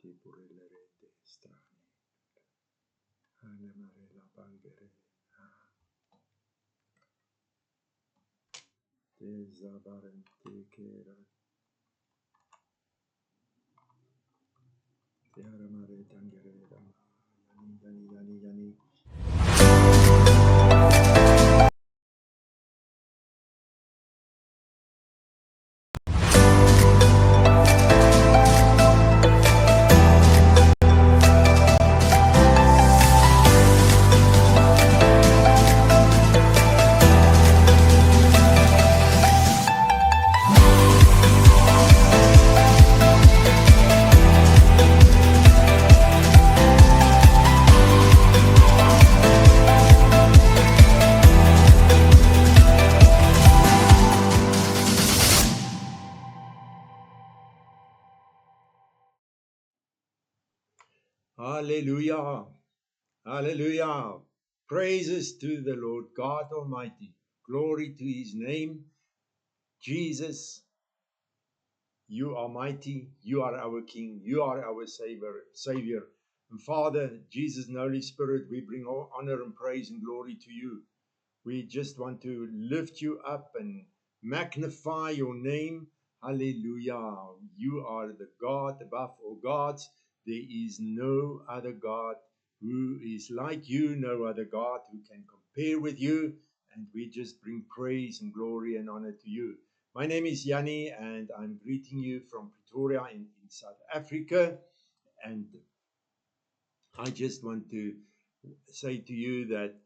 ti purellerete strani. Anemare la bangere. Desabarente kera. Dearamare tangere dama. Yani. Hallelujah. Hallelujah. Praises to the Lord God Almighty. Glory to his name. Jesus, you are mighty. You are our King. You are our Savior. And Father, Jesus and Holy Spirit, we bring all honor and praise and glory to you. We just want to lift you up and magnify your name. Hallelujah. You are the God above all gods. There is no other God who is like you, no other God who can compare with you. And we just bring praise and glory and honor to you. My name is Yanni, and I'm greeting you from Pretoria in South Africa. And I just want to say to you that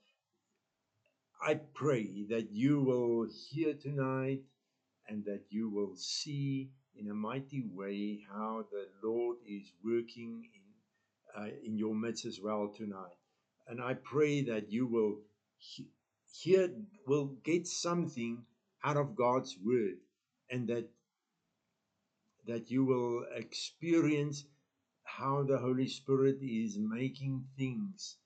I pray that you will hear tonight and that you will see in a mighty way how the Lord is working in your midst as well tonight. And I pray that you will will get something out of God's word, and that you will experience how the Holy Spirit is making things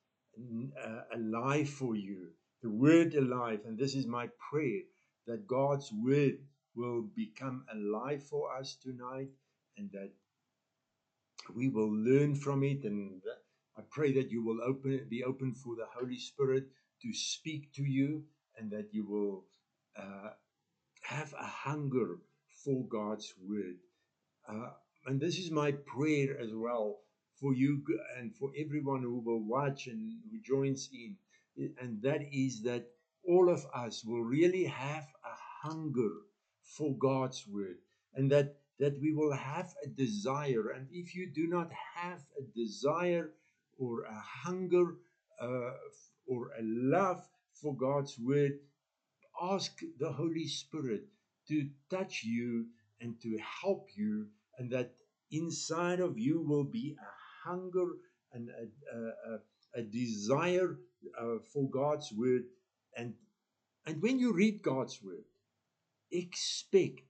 alive for you, the word alive. And this is my prayer, that God's word will become alive for us tonight, and that we will learn from it. And I pray that you will be open for the Holy Spirit to speak to you, and that you will have a hunger for God's word. And this is my prayer as well for you and for everyone who will watch and who joins in. And that is that all of us will really have a hunger for God's word, and that we will have a desire. And if you do not have a desire or a hunger or a love for God's word, ask the Holy Spirit to touch you and to help you, and that inside of you will be a hunger and a desire for God's word. And when you read God's word, expect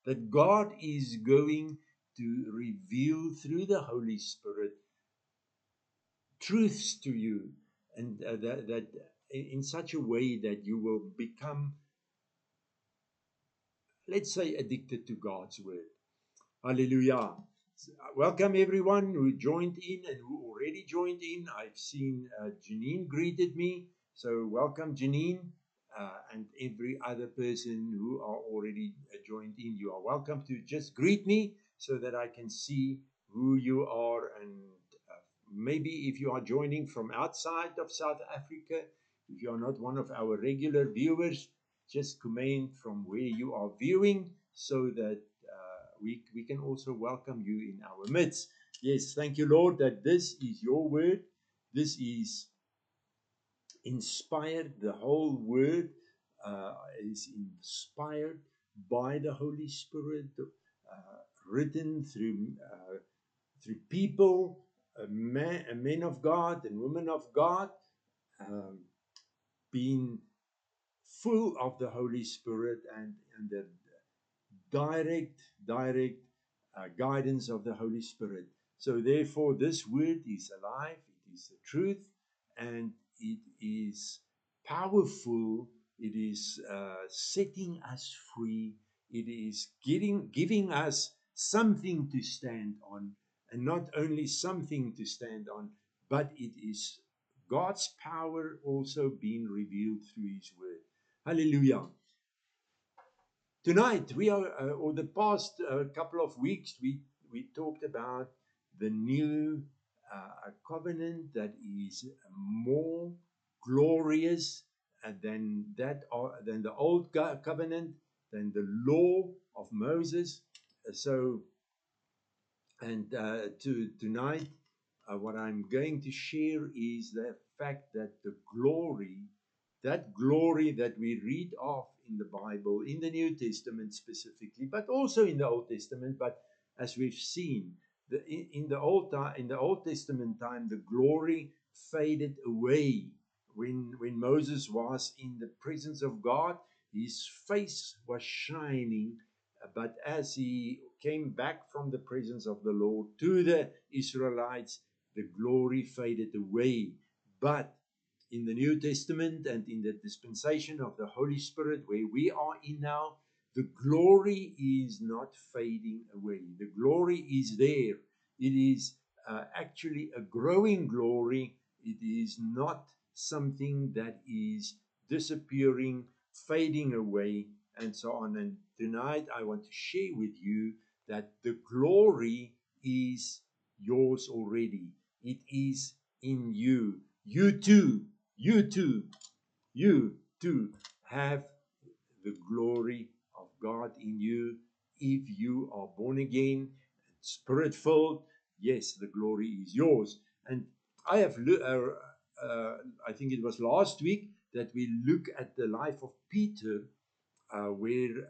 that God is going to reveal through the Holy Spirit truths to you, and that in such a way that you will become, let's say, addicted to God's word. Hallelujah. Welcome everyone who joined in and who already joined in. I've seen Janine greeted me. So welcome, Janine, and every other person who are already joined in. You are welcome to just greet me so that I can see who you are. And maybe if you are joining from outside of South Africa, if you are not one of our regular viewers, just comment from where you are viewing, so that we can also welcome you in our midst. Yes, thank you, Lord, that this is your word. This is inspired. The whole word is inspired by the Holy Spirit, written through people, men of God and women of God, being full of the Holy Spirit and the direct guidance of the Holy Spirit. So therefore, this word is alive, it is the truth, and it is powerful. It is setting us free. It is giving us something to stand on, and not only something to stand on, but it is God's power also being revealed through His Word. Hallelujah. Tonight, we are, or the past couple of weeks, we talked about the new covenant that is more glorious than the old covenant, than the law of Moses. So, and tonight, what I'm going to share is the fact that that glory that we read of in the Bible, in the New Testament specifically, but also in the Old Testament. But as we've seen, in the Old Testament time, the glory faded away when Moses was in the presence of God. His face was shining, but as he came back from the presence of the Lord to the Israelites, the glory faded away. But in the New Testament and in the dispensation of the Holy Spirit, where we are in now, the glory is not fading away. The glory is there. It is actually a growing glory. It is not something that is disappearing, fading away, and so on. And tonight I want to share with you that the glory is yours already. It is in you. You too, you too, you too have the glory of God in you. If you are born again, spirit filled, yes, the glory is yours. And I have, I think it was last week that we look at the life of Peter, where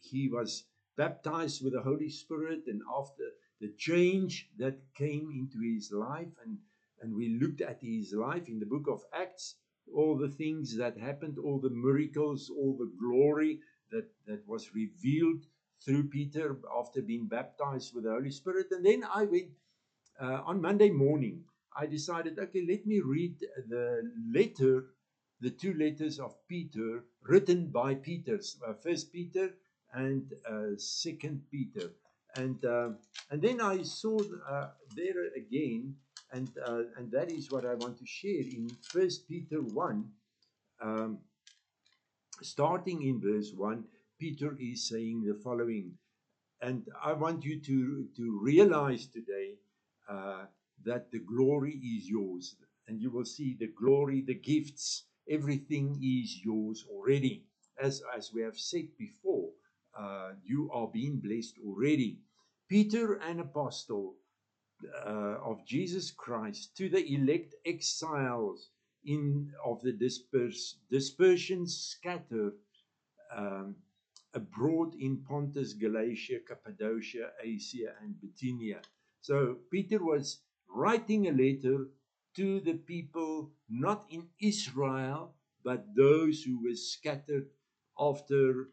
he was baptized with the Holy Spirit, and after the change that came into his life, and we looked at his life in the book of Acts, all the things that happened, all the miracles, all the glory that was revealed through Peter after being baptized with the Holy Spirit. And then I went on Monday morning, I decided, okay, let me read the two letters of Peter written by Peter, First Peter and Second Peter, and then I saw there again, and that is what I want to share in First Peter 1, starting in verse 1. Peter is saying the following, and I want you to realize today that the glory is yours, and you will see the glory, the gifts, everything is yours already. As we have said before, you are being blessed already. Peter, an apostle of Jesus Christ, to the elect exiles of the dispersion scattered um, abroad in Pontus, Galatia, Cappadocia, Asia, and Bithynia. So Peter was writing a letter to the people not in Israel, but those who were scattered after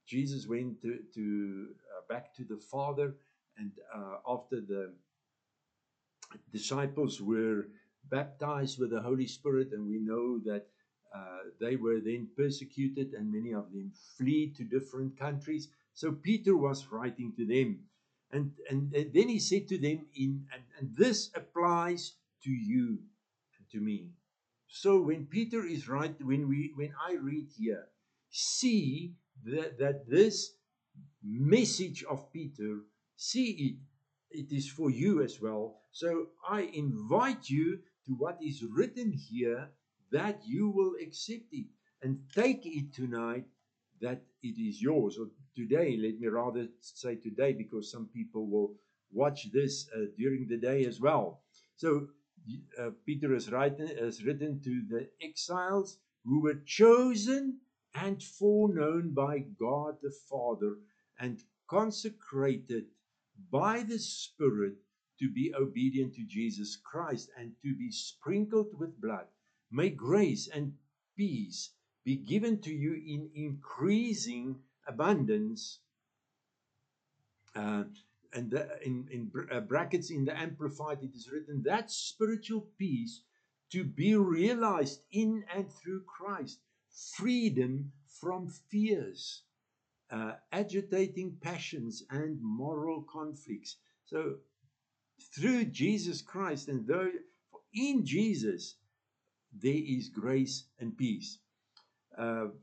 Jesus went to back to the Father, and after the disciples were baptized with the Holy Spirit, and we know that they were then persecuted, and many of them flee to different countries. So Peter was writing to them, and then he said to them, and this applies to you and to me. So when Peter is when I read here, see that this message of Peter, see it is for you as well. So I invite you to what is written here, that you will accept it and take it tonight, that it is yours. Or today, let me rather say today, because some people will watch this during the day as well. So Peter has written to the exiles who were chosen and foreknown by God the Father and consecrated by the Spirit to be obedient to Jesus Christ and to be sprinkled with blood. May grace and peace be given to you in increasing abundance. And in brackets in the Amplified, it is written that spiritual peace to be realized in and through Christ, freedom from fears. agitating passions and moral conflicts. So through Jesus Christ, and though in Jesus there is grace and peace.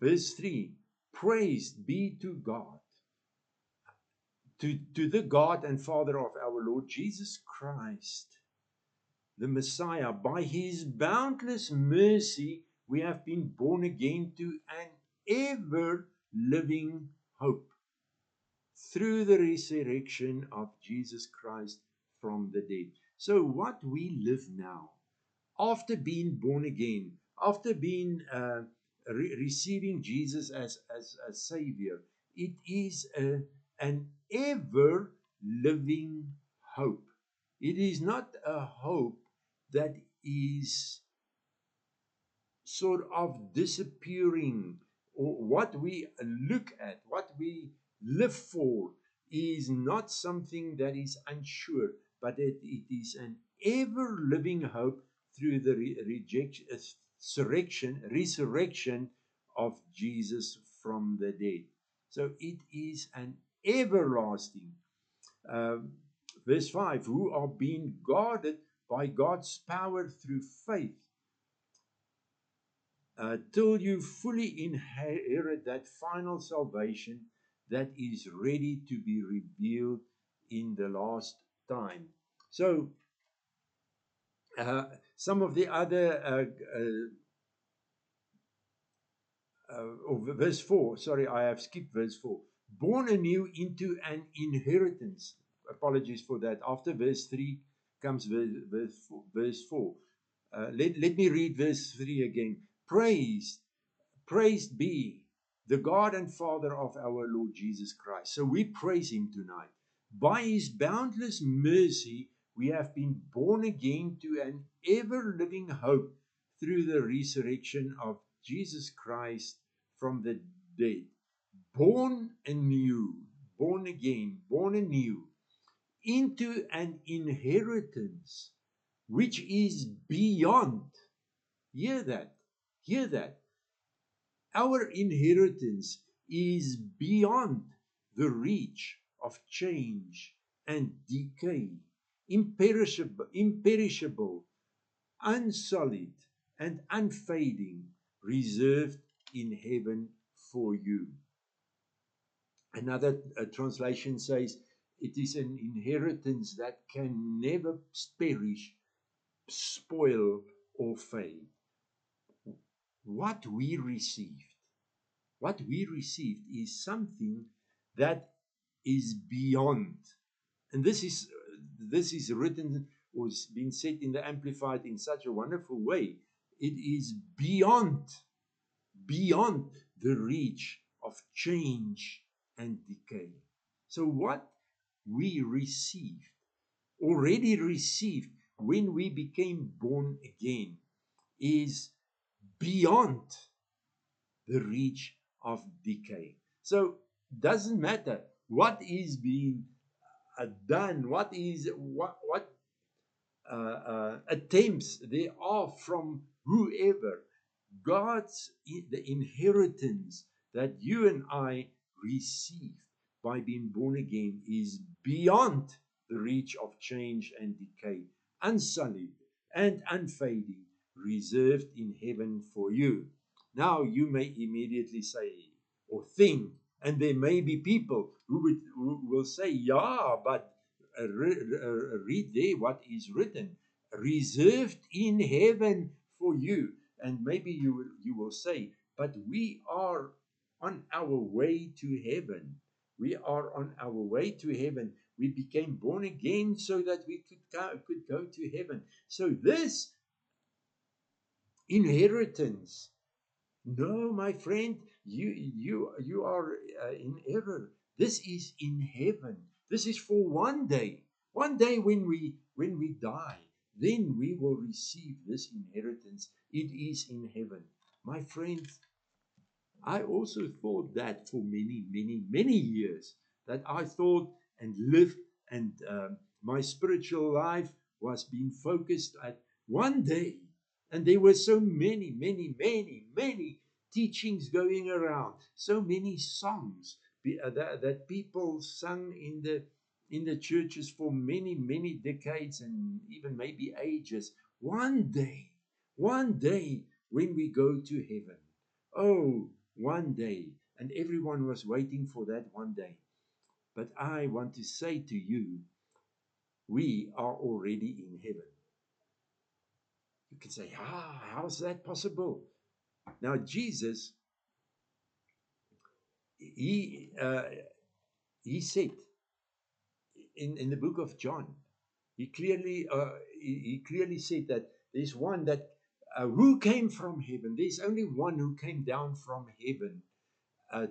Verse 3, praised be to God, to the God and Father of our Lord Jesus Christ, the Messiah. By his boundless mercy, we have been born again to an ever living hope through the resurrection of Jesus Christ from the dead. So, what we live now, after being born again, after being receiving Jesus as a Savior, it is an ever living hope. It is not a hope that is sort of disappearing, or what we look at, what we live for, is not something that is unsure, but it is an ever living hope through the resurrection of Jesus from the dead. So it is an everlasting. Um, Verse 5, who are being guarded by God's power through faith, till you fully inherit that final salvation that is ready to be revealed in the last time. So, some of the other, verse 4, sorry, I have skipped verse 4. Born anew into an inheritance. Apologies for that. After verse 3 comes verse 4. Let me read verse 3 again. Praised be the God and Father of our Lord Jesus Christ. So we praise him tonight. By his boundless mercy, we have been born again to an ever living hope through the resurrection of Jesus Christ from the dead. Born anew, born again, born anew into an inheritance which is beyond. Hear that. Hear that. Our inheritance is beyond the reach of change and decay, imperishable, unsullied, and unfading, reserved in heaven for you. Another translation says, it is an inheritance that can never perish, spoil, or fade. What we received is something that is beyond. And this is written or has been said in the Amplified in such a wonderful way. It is beyond the reach of change and decay. So what we already received when we became born again, is beyond the reach of decay. So doesn't matter what is being done, what attempts there are from whoever. The inheritance that you and I receive by being born again is beyond the reach of change and decay, unsullied and unfading, reserved in heaven for you. Now you may immediately say or think, and there may be people who will say, yeah, but read there what is written, reserved in heaven for you. And maybe you will say, but we are on our way to heaven. We are on our way to heaven. We became born again so that we could go to heaven. So this inheritance, no, my friend, you are in error. This is in heaven. This is for one day. One day when we die, then we will receive this inheritance. It is in heaven. My friends, I also thought that for many, many, many years, that I thought and lived, and my spiritual life was being focused at one day. And there were so many, many, many, many teachings going around, so many songs that people sung in the churches for many, many decades and even maybe ages. One day when we go to heaven. Oh, one day. And everyone was waiting for that one day. But I want to say to you, we are already in heaven. You can say, how's that possible? Now, Jesus, he, uh, he said in the book of John, he clearly said that there's one that who came from heaven. There's only one who came down from heaven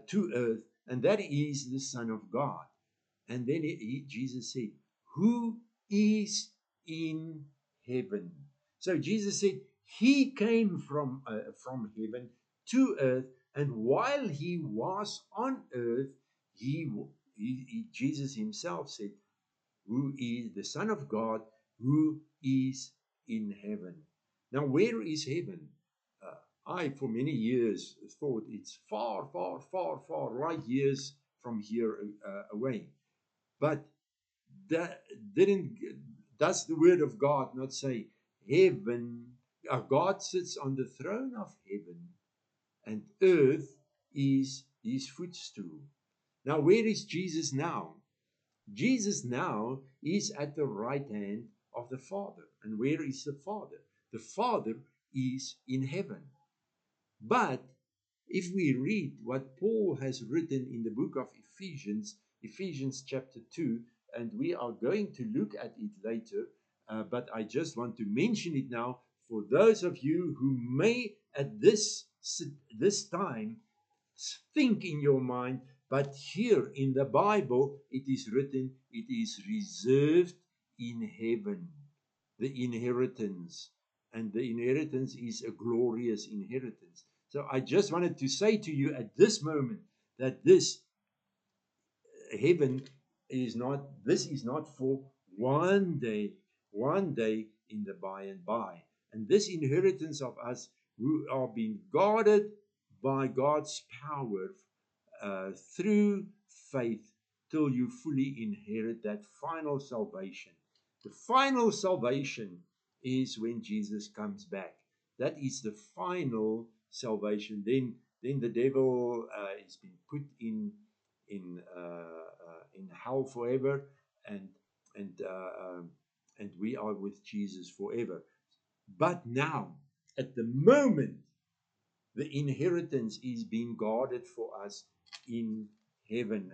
to earth, and that is the Son of God. And then Jesus said, who is in heaven? So Jesus said he came from heaven to earth, and while he was on earth, Jesus himself said, who is the Son of God, who is in heaven. Now, where is heaven? I, for many years, thought it's far, far, far, far, light years from here away. But that didn't. Does the Word of God not say heaven? God sits on the throne of heaven, and earth is his footstool. Now, where is Jesus now? Jesus now is at the right hand of the Father. And where is the Father? The Father is in heaven. But if we read what Paul has written in the book of Ephesians, Ephesians chapter 2, and we are going to look at it later, but I just want to mention it now for those of you who may at this time think in your mind, but here in the Bible it is written, it is reserved in heaven, the inheritance. And the inheritance is a glorious inheritance. So I just wanted to say to you at this moment that this heaven this is not for one day in the by and by. And this inheritance of us who are being guarded by God's power through faith till you fully inherit that final salvation. The final salvation is when Jesus comes back. That is the final salvation. Then the devil is being put in hell forever, and and uh, um, and we are with Jesus forever. But now, at the moment, the inheritance is being guarded for us in heaven,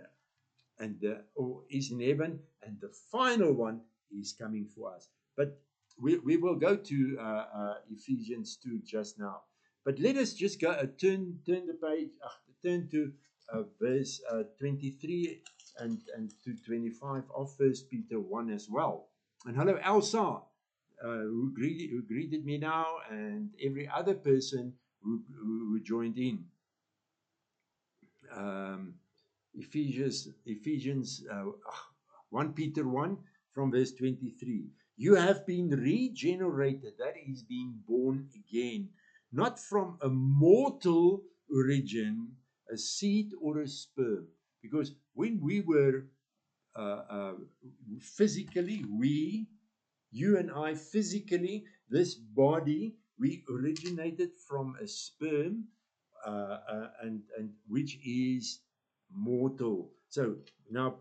or is in heaven, and the final one is coming for us. But we will go to Ephesians 2 just now. But let us just go turn the page, turn to verse 23 and to 25 of First Peter 1 as well. And hello, Elsa, who greeted me now, and every other person who joined in. Ephesians 1 Peter 1 from verse 23. You have been regenerated, that is, being born again, not from a mortal origin, a seed or a sperm. Because when we were physically, you and I physically, this body, we originated from a sperm, and which is mortal. So now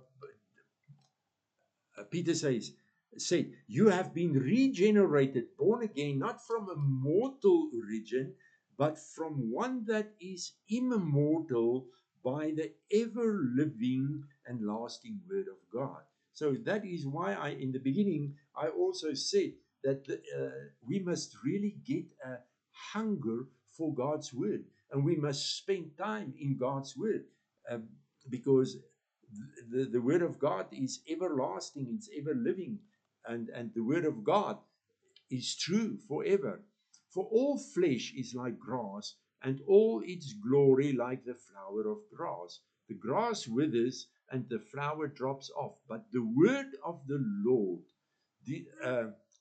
Peter said, you have been regenerated, born again, not from a mortal origin, but from one that is immortal, by the ever living and lasting word of God. So that is why in the beginning, I also said that we must really get a hunger for God's word, and we must spend time in God's word, because the word of God is everlasting, it's ever living, and the word of God is true forever. For all flesh is like grass, and all its glory like the flower of grass. The grass withers and the flower drops off, but the word of the Lord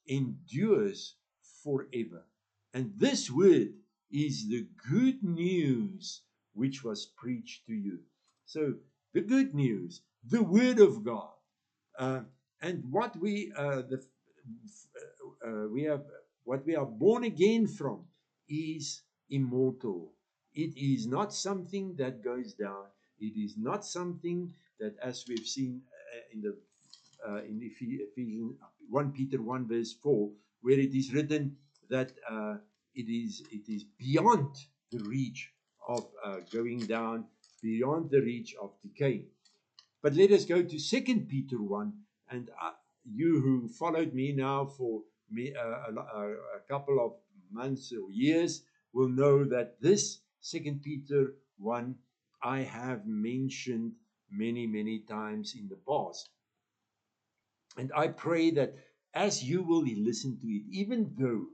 endures forever. And this word is the good news which was preached to you. So the good news, the Word of God. Uh, and what we have, what we are born again from, is immortal. It is not something that goes down. It is not something that, as we've seen in Ephesians 1 Peter 1 verse 4, where it is written that it is beyond the reach of going down, beyond the reach of decay. But let us go to Second Peter 1, and you who followed me now for a couple of months or years will know that this Second Peter 1 I have mentioned many times in the past. And I pray that as you will listen to it, even though,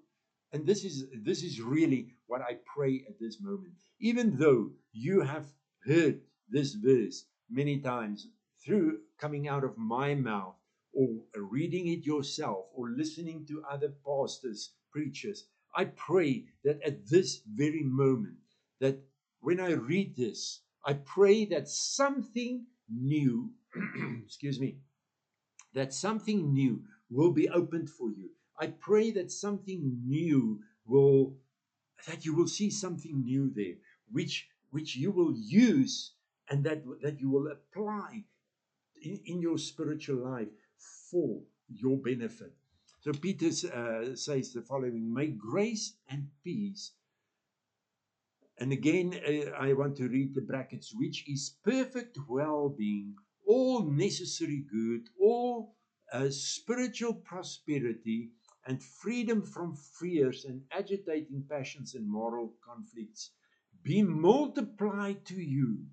and this is really what I pray at this moment, even though you have heard this verse many times through coming out of my mouth, or reading it yourself, or listening to other pastors, preachers, I pray that at this very moment, that when I read this, I pray that something new, excuse me, that something new will be opened for you. I pray that something new that you will see something new there, which you will use, and that you will apply in your spiritual life for your benefit. So Peter says the following: may grace and peace, and again, I want to read the brackets, which is perfect well-being, all necessary good, all spiritual prosperity, and freedom from fears and agitating passions and moral conflicts, be multiplied to you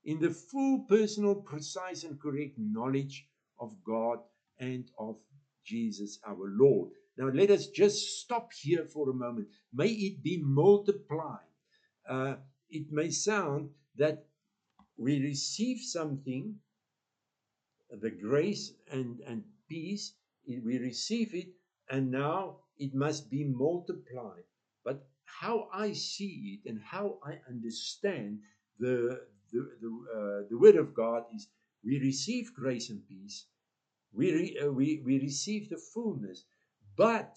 in the full, personal, precise, and correct knowledge of God and of Jesus our Lord. Now, let us just stop here for a moment. May it be multiplied. It may sound that we receive something, the grace and peace, we receive it, and now it must be multiplied. But how I see it and how I understand the word of God is, we receive grace and peace, we receive the fullness, but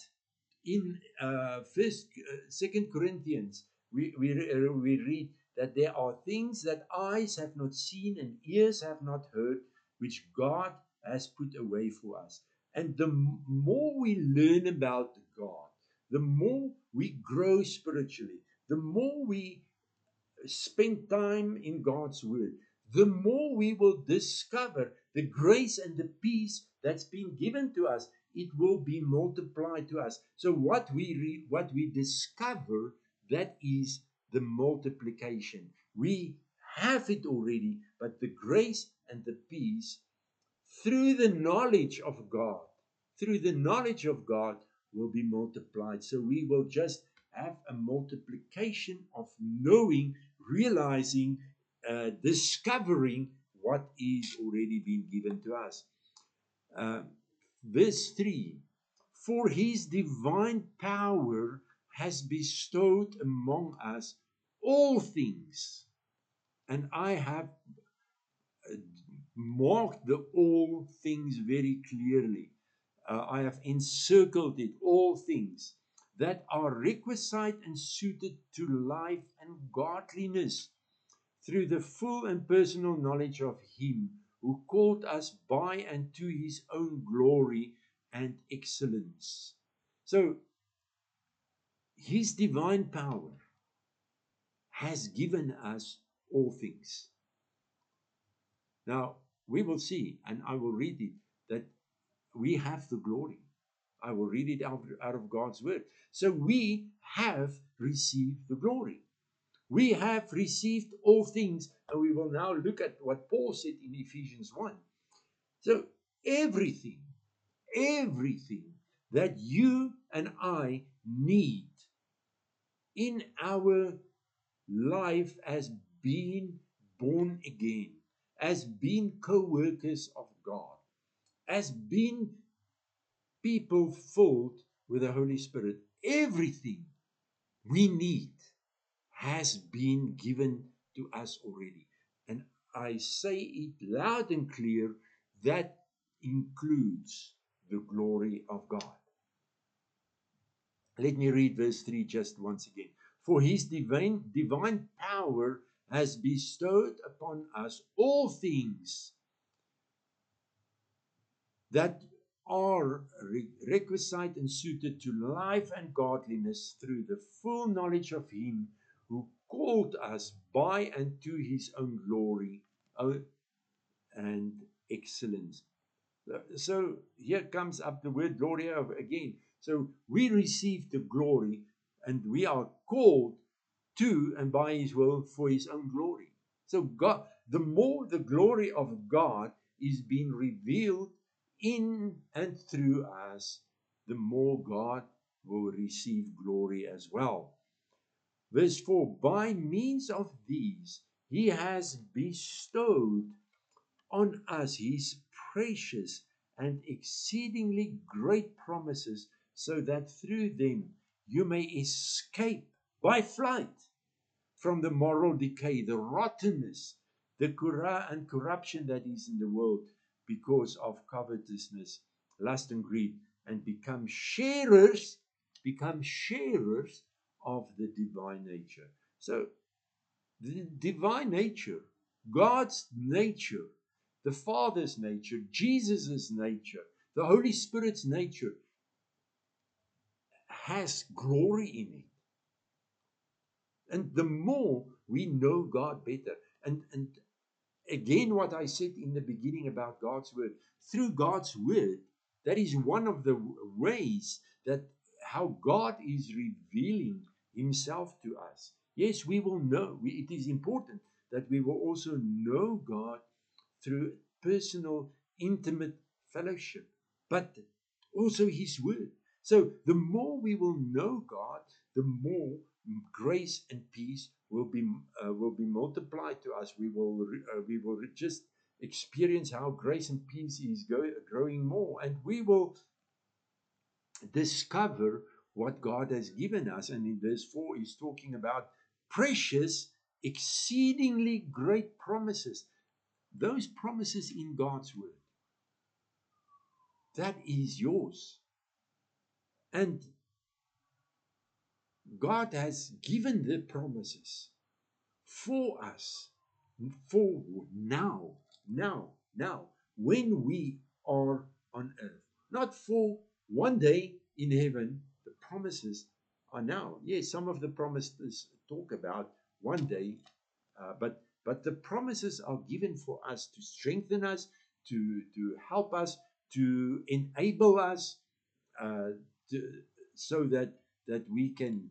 in Second Corinthians, we read that there are things that eyes have not seen and ears have not heard, which God has put away for us. And the more we learn about God, the more we grow spiritually, the more we spend time in God's Word, the more we will discover the grace and the peace that's been given to us. It will be multiplied to us. So what we read, what we discover, that is the multiplication. We have it already, but the grace and the peace through the knowledge of God, through the knowledge of God, will be multiplied. So we will just have a multiplication of knowing, realizing, discovering what is already been given to us. Uh, verse 3, for his divine power has bestowed among us all things. And I have marked the all things very clearly. I have encircled it, all things that are requisite and suited to life and godliness, through the full and personal knowledge of Him who called us by and to His own glory and excellence. So, His divine power has given us all things. Now, we will see, and I will read it, that we have the glory. I will read it out of God's word. So we have received the glory. We have received all things, and we will now look at what Paul said in Ephesians 1. So everything that you and I need in our life as being born again, as being co-workers of God, as being people filled with the Holy Spirit, everything we need has been given to us already. And I say it loud and clear, that includes the glory of God. Let me read verse 3 just once again. For his divine power has bestowed upon us all things that are requisite and suited to life and godliness through the full knowledge of him who called us by and to his own glory and excellence. So here comes up the word glory again. So we receive the glory and we are called to and by his will for his own glory. So God, the more the glory of God is being revealed in and through us, the more God will receive glory as well. Verse 4, by means of these, he has bestowed on us his precious and exceedingly great promises, so that through them you may escape by flight from the moral decay, the rottenness, the corruption that is in the world because of covetousness, lust, and greed, and become sharers of the divine nature. So the divine nature, God's nature, the Father's nature, Jesus' nature, the Holy Spirit's nature has glory in it. And the more we know God better, and again, what I said in the beginning about God's word, through God's word, that is one of the ways that how God is revealing himself to us. Yes, we will know. It is important that we will also know God through personal, intimate fellowship, but also his word. So the more we will know God, the more grace and peace will be multiplied to us. We will just experience how grace and peace is growing more, and we will discover what God has given us. And in verse 4, he's talking about precious, exceedingly great promises. Those promises in God's word, that is yours. And God has given the promises for us, for now, when we are on earth. Not for one day in heaven. The promises are now. Yes, some of the promises talk about one day, but the promises are given for us to strengthen us, to help us, to enable us, uh, to, so that we can,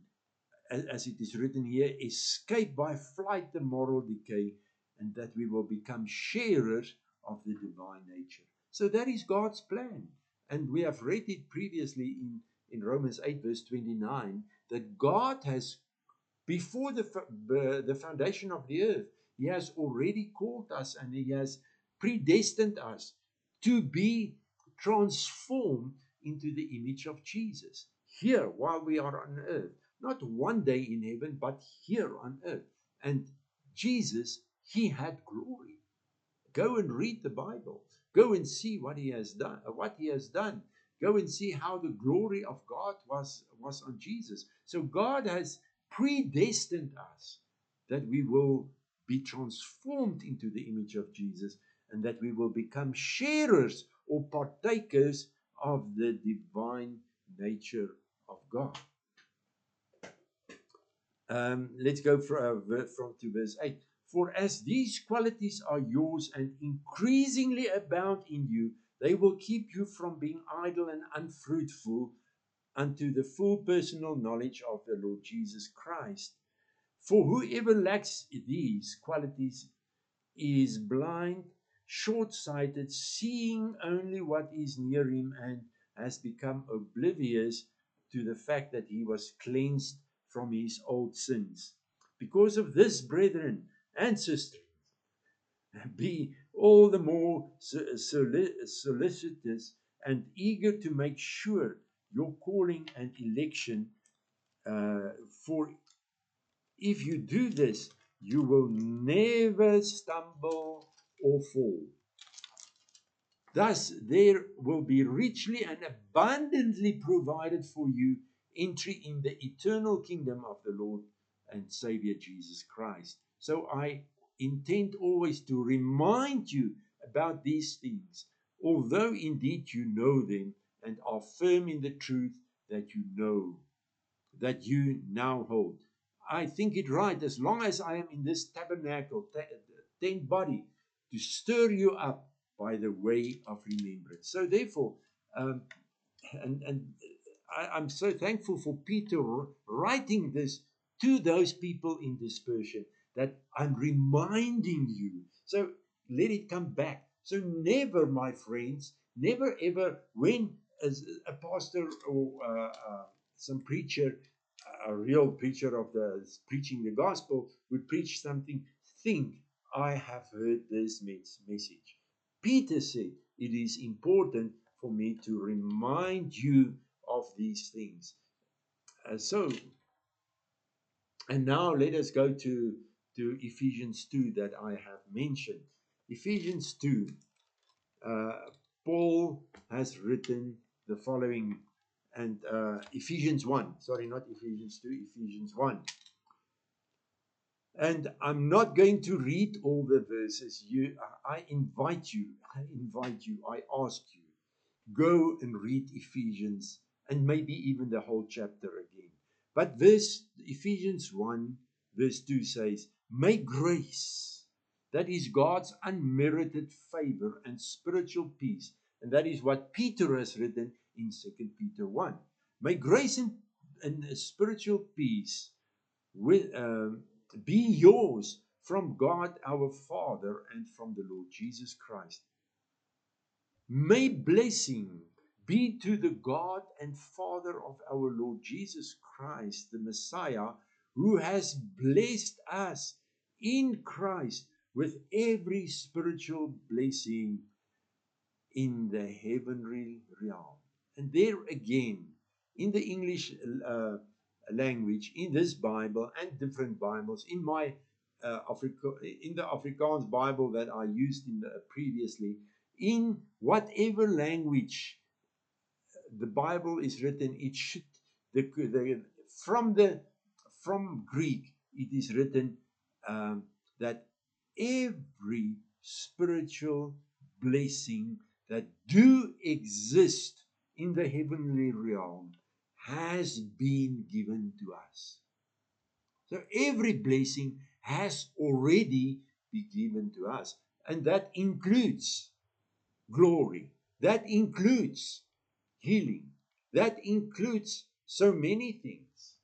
as it is written here, escape by flight the moral decay, and that we will become sharers of the divine nature. So that is God's plan. And we have read it previously in Romans 8, verse 29, that God has, before the foundation of the earth, he has already called us and he has predestined us to be transformed into the image of Jesus here while we are on earth. Not one day in heaven, but here on earth. And Jesus, he had glory. Go and read the Bible. Go and see what he has done. Go and see how the glory of God was on Jesus. So God has predestined us that we will be transformed into the image of Jesus, and that we will become sharers or partakers of the divine nature of God. Let's go from to verse 8. For as these qualities are yours and increasingly abound in you, they will keep you from being idle and unfruitful unto the full personal knowledge of the Lord Jesus Christ. For whoever lacks these qualities is blind, short-sighted, seeing only what is near him, and has become oblivious to the fact that he was cleansed from his old sins. Because of this, brethren and sisters, be all the more solicitous and eager to make sure your calling and election. For if you do this, you will never stumble or fall. Thus, there will be richly and abundantly provided for you entry in the eternal kingdom of the Lord and Savior Jesus Christ. So I intend always to remind you about these things, although indeed you know them and are firm in the truth that you know, that you now hold. I think it right, as long as I am in this tabernacle, tent body, to stir you up by the way of remembrance. So therefore, um, I'm so thankful for Peter writing this to those people in dispersion, that I'm reminding you. So let it come back. So never, my friends, never ever, when as a pastor or some preacher, a real preacher of the preaching the gospel, would preach something, think, I have heard this message. Peter said, it is important for me to remind you of these things. And now let us go to Ephesians 2 that I have mentioned. Ephesians 2, Paul has written the following, and Ephesians 1, sorry, not Ephesians 2, Ephesians 1. And I'm not going to read all the verses. I invite you, I ask you, go and read Ephesians and maybe even the whole chapter again. But Ephesians 1, verse 2 says, may grace, that is God's unmerited favor and spiritual peace. And that is what Peter has written in 2 Peter 1. May grace and spiritual peace be yours from God our Father and from the Lord Jesus Christ. May blessing be to the God and Father of our Lord Jesus Christ, the Messiah, who has blessed us in Christ with every spiritual blessing in the heavenly realm. And there again, in the English language, in this Bible and different Bibles, in my in the Afrikaans Bible that I used previously, in whatever language the Bible is written, it should from Greek it is written that every spiritual blessing that do exist in the heavenly realm has been given to us. So every blessing has already been given to us, and that includes glory, that includes healing, that includes so many things,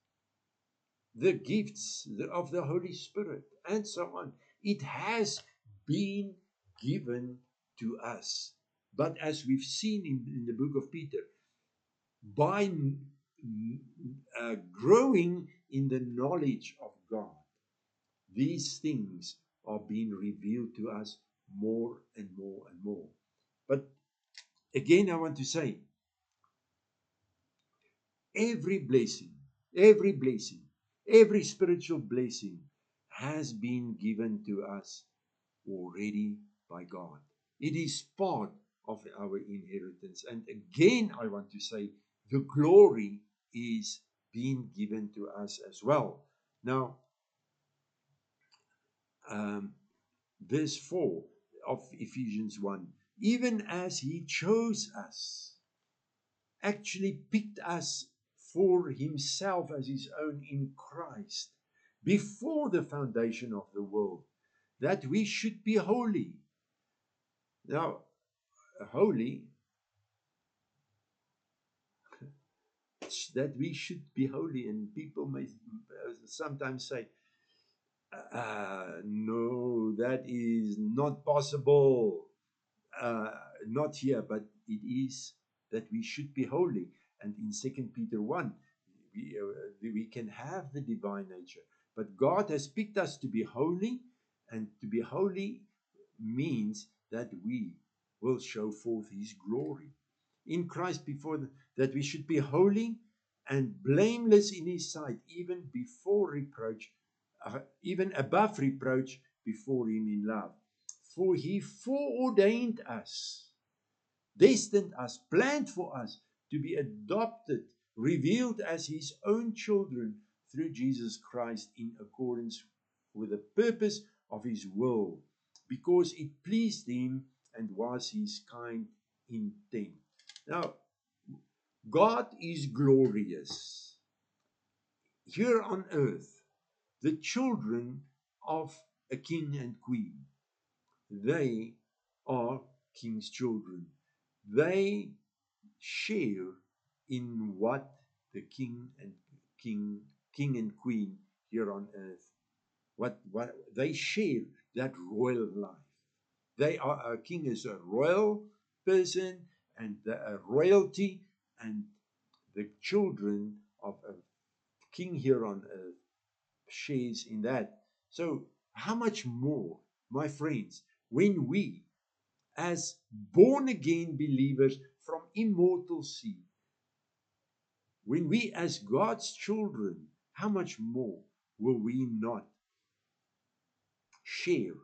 the gifts of the Holy Spirit, and so on. It has been given to us. But as we've seen in the book of Peter, by growing in the knowledge of God, these things are being revealed to us more and more and more. But again, I want to say, every blessing, every spiritual blessing has been given to us already by God. It is part of our inheritance. And again, I want to say, the glory is being given to us as well. Now, verse 4 of Ephesians 1, even as he chose us, actually picked us for himself as his own in Christ before the foundation of the world, that we should be holy. Now, holy, that we should be holy, and people may sometimes say, no, that is not possible, not here, but it is that we should be holy. And in 2 Peter 1, we can have the divine nature. But God has picked us to be holy, and to be holy means that we will show forth his glory. In Christ, that we should be holy and blameless in his sight, even before reproach, even above reproach before him in love. For he foreordained us, destined us, planned for us to be adopted, revealed as his own children through Jesus Christ in accordance with the purpose of his will, because it pleased him and was his kind intent. Now, God is glorious. Here on earth, the children of a king and queen, they are king's children. They share in what the king and queen here on earth, what they share, that royal life. They are, a king is a royal person, and a royalty, and the children of a king here on earth shares in that. So how much more, my friends, when we as born again believers from immortal seed, when we as God's children, how much more will we not share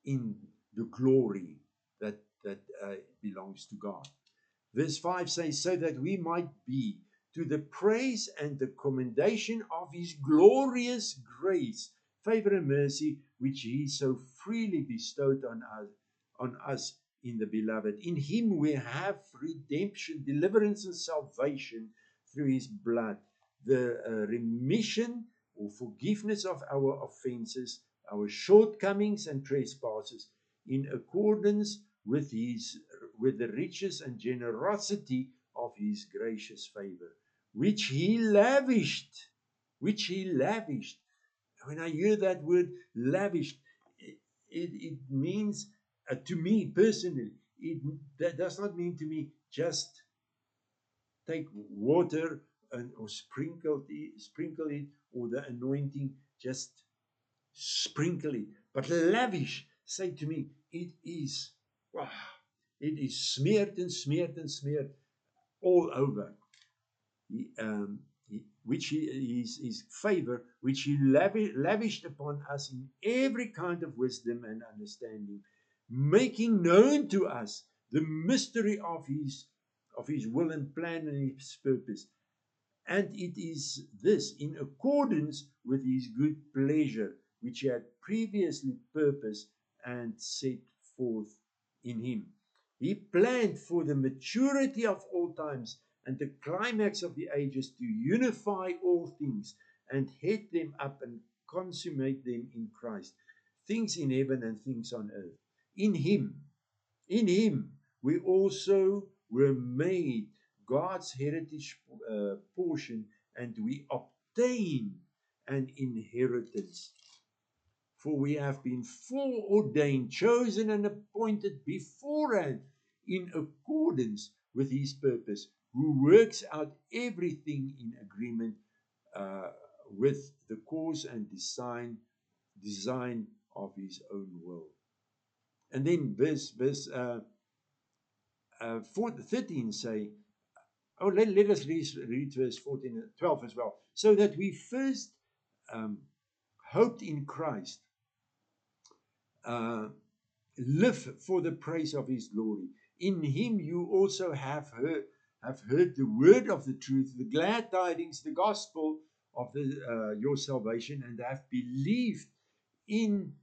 in the glory that belongs to God? Verse 5 says, so that we might be to the praise and the commendation of his glorious grace, favor and mercy, which he so freely bestowed on us in the beloved. In him we have redemption, deliverance, and salvation through his blood, the remission or forgiveness of our offenses, our shortcomings and trespasses, in accordance with the riches and generosity of his gracious favor, which he lavished. When I hear that word lavished, it means, to me personally, that does not mean to me just take water or sprinkle it, or the anointing, just sprinkle it. But lavish, say to me, it is, wow, it is smeared and smeared and smeared all over. His favor, which he lavished upon us in every kind of wisdom and understanding, making known to us the mystery of his will and plan and his purpose. And it is this, in accordance with his good pleasure, which he had previously purposed and set forth in him. He planned for the maturity of all times and the climax of the ages to unify all things and head them up and consummate them in Christ, things in heaven and things on earth. In him, we also were made God's heritage portion, and we obtain an inheritance. For we have been foreordained, chosen, and appointed beforehand in accordance with his purpose, who works out everything in agreement with the cause and design of his own will. And then verse 13 say, let us read verse 14 and 12 as well. So that we first hoped in Christ, live for the praise of his glory. In him you also have heard the word of the truth, the glad tidings, the gospel of your salvation, and have believed in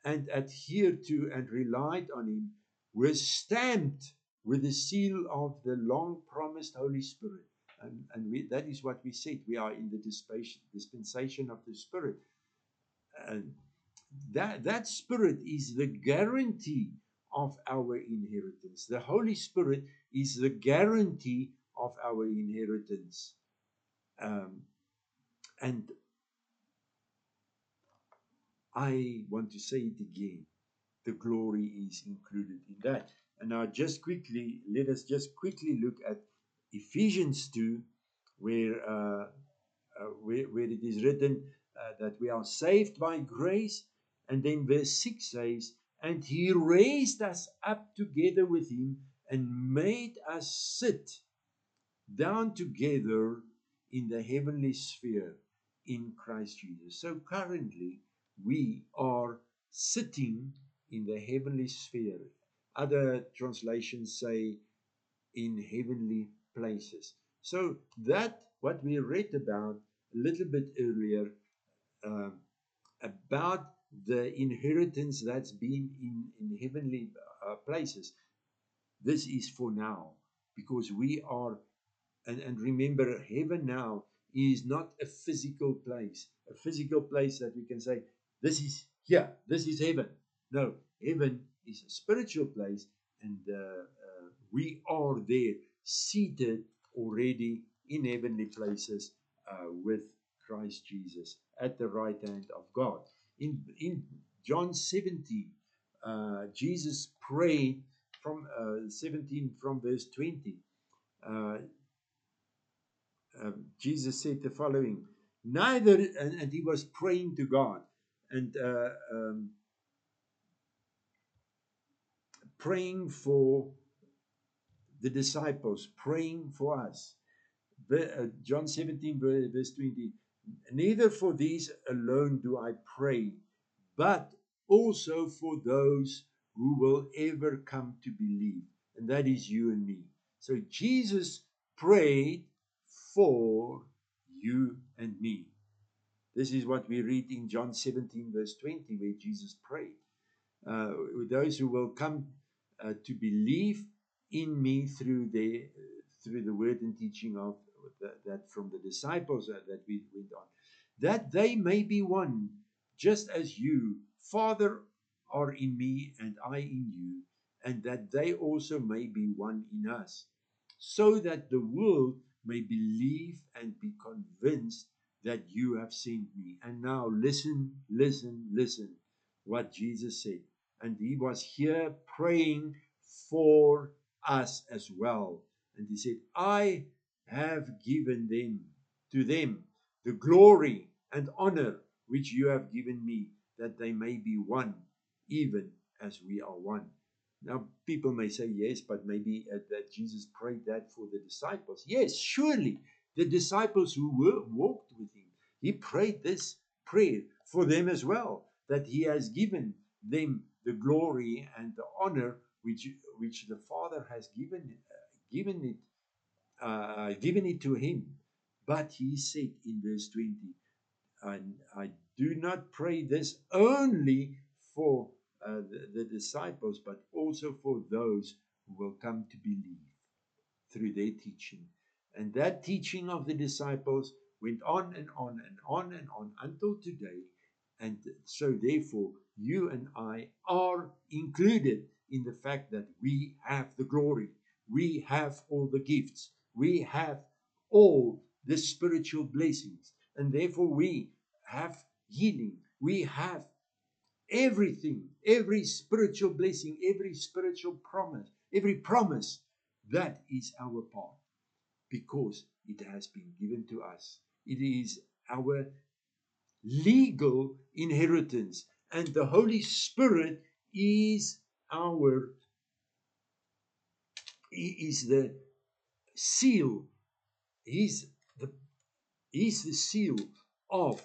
and adhered to and relied on him, were stamped with the seal of the long promised Holy Spirit. And that is what we said. We are in the dispensation of the Spirit. And that Spirit is the guarantee of our inheritance. The Holy Spirit is the guarantee of our inheritance. And I want to say it again. The glory is included in that. And now let us just quickly look at Ephesians 2, where it is written that we are saved by grace. And then verse 6 says, and he raised us up together with him and made us sit down together in the heavenly sphere in Christ Jesus. So currently we are sitting in the heavenly sphere. Other translations say in heavenly places. So that what we read about a little bit earlier, um, about the inheritance that's been in heavenly places, this is for now, because we are, and remember, heaven now is not a physical place that we can say, this is here, this is heaven. No, heaven is a spiritual place, and we are there, seated already in heavenly places with Christ Jesus at the right hand of God. In John 17, Jesus prayed from 17 from verse 20. Uh, Jesus said the following, neither, and he was praying to God, and praying for the disciples, praying for us. John 17, verse 20, neither for these alone do I pray, but also for those who will ever come to believe. And that is you and me. So Jesus prayed for you and me. This is what we read in John 17, verse 20, where Jesus prayed. Those who will come to believe in me through the word and teaching of that from the disciples that we went on, that they may be one, just as you, Father, are in me and I in you, and that they also may be one in us, so that the world may believe and be convinced that you have sent me. And now listen, listen, listen what Jesus said. And he was here praying for us as well. And he said, I have given to them the glory and honor which you have given me, that they may be one, even as we are one. Now, people may say, yes, but maybe that Jesus prayed that for the disciples. Yes, surely the disciples who walked with him, he prayed this prayer for them as well, that he has given them the glory and the honor which the Father has given it to him. But he said in verse 20, I do not pray this only for the disciples, but also for those who will come to believe through their teaching. And that teaching of the disciples went on and on and on and on until today. And so, therefore, you and I are included in the fact that we have the glory, we have all the gifts, we have all the spiritual blessings, and therefore we have healing, we have everything, every spiritual blessing, every spiritual promise, every promise. That is our part, because it has been given to us. It is our legal inheritance, and the Holy Spirit is the seal. He's the seal of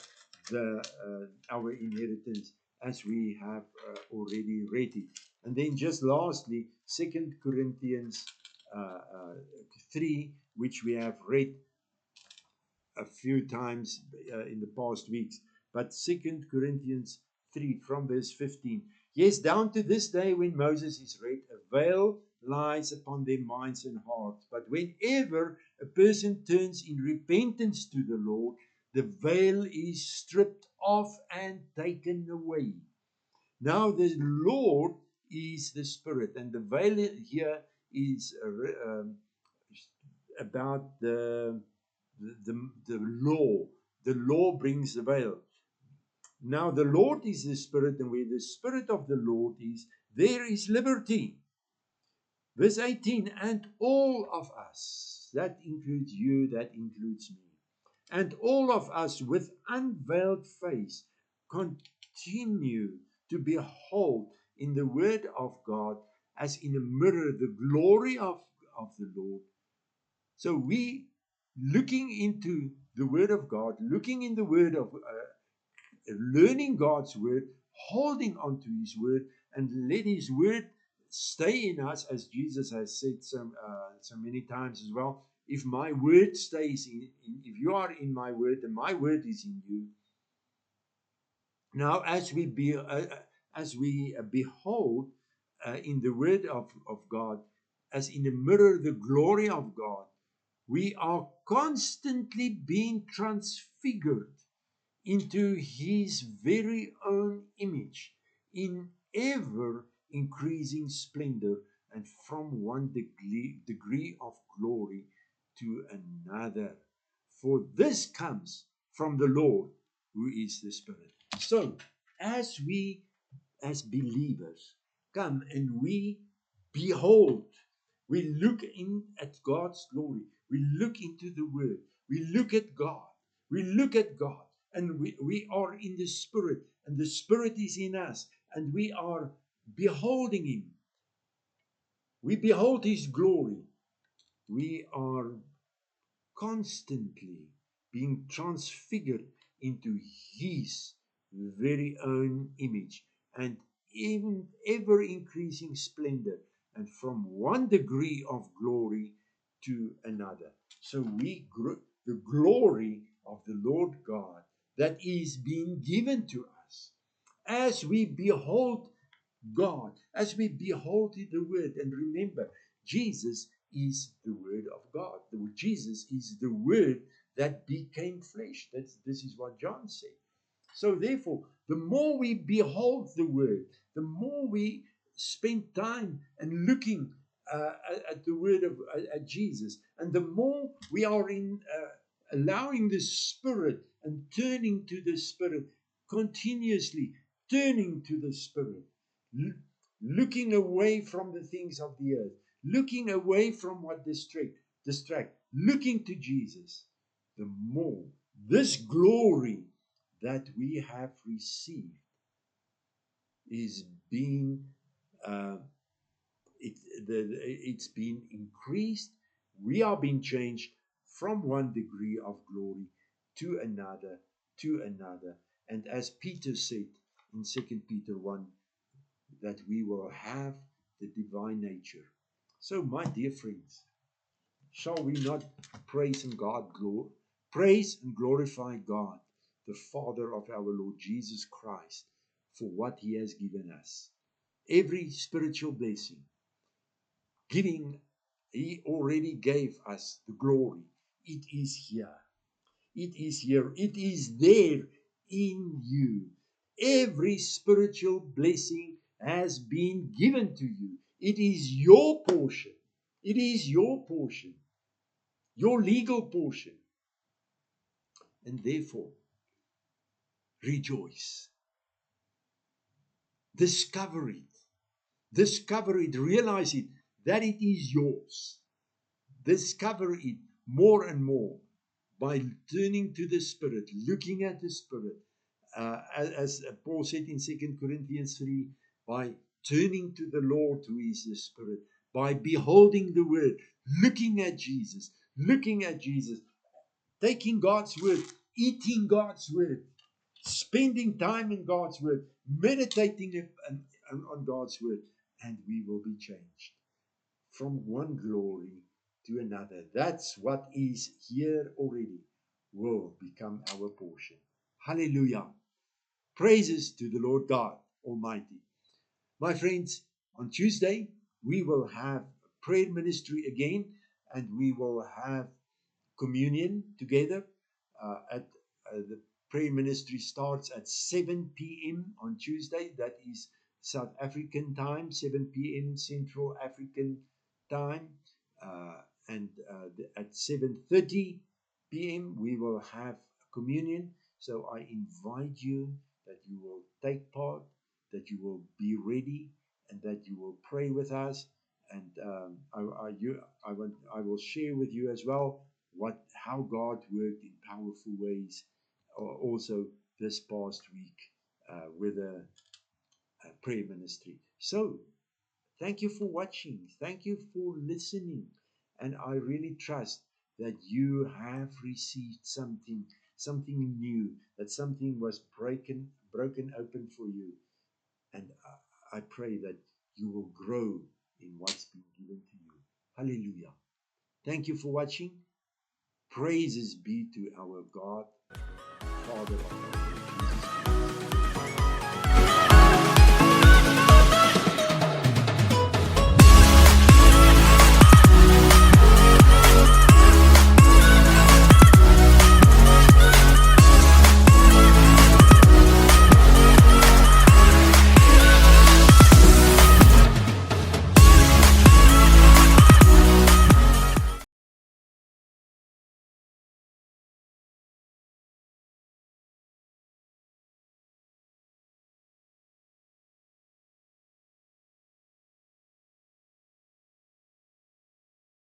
our inheritance, as we have already read it. And then just lastly, 2 Corinthians 3, which we have read a few times in the past weeks. But 2 Corinthians 3 from verse 15. Yes, down to this day when Moses is read, a veil lies upon their minds and hearts. But whenever a person turns in repentance to the Lord, the veil is stripped off and taken away. Now the Lord is the Spirit, and the veil here is about the law. The law brings the veil. Now the Lord is the Spirit, and where the Spirit of the Lord is, there is liberty. Verse 18, and all of us, that includes you, that includes me, and all of us with unveiled face continue to behold in the word of God as in a mirror the glory of the Lord. So we looking into the word of God, looking in the word of learning God's word, holding on to his word, and let his word stay in us, as Jesus has said so many times as well. If my word stays if you are in my word and my word is in you. Now, as we behold in the word of God, as in a mirror, the glory of God, we are constantly being transfigured into his very own image in ever increasing splendor, and from one degree of glory to another. For this comes from the Lord, who is the Spirit. So, as we, as believers, come and we behold, we look in at God's glory, we look into the Word, we look at God, we look at God, and we are in the Spirit, and the Spirit is in us, and we are beholding Him. We behold His glory. We are constantly being transfigured into his very own image, and in ever increasing splendor, and from one degree of glory to another. So the glory of the Lord God that is being given to us as we behold God, as we behold the word. And remember, Jesus is the word of God. Jesus is the word that became flesh. This is what John said. So therefore, the more we behold the word, the more we spend time and looking at the word of at Jesus, and the more we are in allowing the Spirit and turning to the Spirit continuously, turning to the Spirit, looking away from the things of the earth, looking away from what distract, looking to Jesus, the more this glory that we have received is being uh, it's been increased. We are being changed from one degree of glory to another, to another. And as Peter said in 2 Peter 1, that we will have the divine nature. So, my dear friends, shall we not praise and praise and glorify God, the Father of our Lord Jesus Christ, for what He has given us? Every spiritual blessing, He already gave us the glory. It is here. It is here. It is there in you. Every spiritual blessing has been given to you. It is your portion. It is your portion, your legal portion. And therefore, rejoice. Discover it. Discover it. Realize it, that it is yours. Discover it more and more by turning to the Spirit, looking at the Spirit. As Paul said in 2 Corinthians 3, by turning to the Lord who is the Spirit, by beholding the Word, looking at Jesus, taking God's Word, eating God's Word, spending time in God's Word, meditating on God's Word, and we will be changed from one glory to another. That's what is here already, will become our portion. Hallelujah. Praises to the Lord God Almighty. My friends, on Tuesday, we will have prayer ministry again, and we will have communion together. At the prayer ministry starts at 7 p.m. on Tuesday. That is South African time, 7 p.m. Central African time. And at 7:30 p.m. we will have communion. So I invite you that you will take part, that you will be ready, and that you will pray with us. And I will share with you as well how God worked in powerful ways also this past week with a prayer ministry. So thank you for watching. Thank you for listening. And I really trust that you have received something something new, that something was broken open for you. And I pray that you will grow in what's been given to you. Hallelujah. Thank you for watching. Praises be to our God, Father of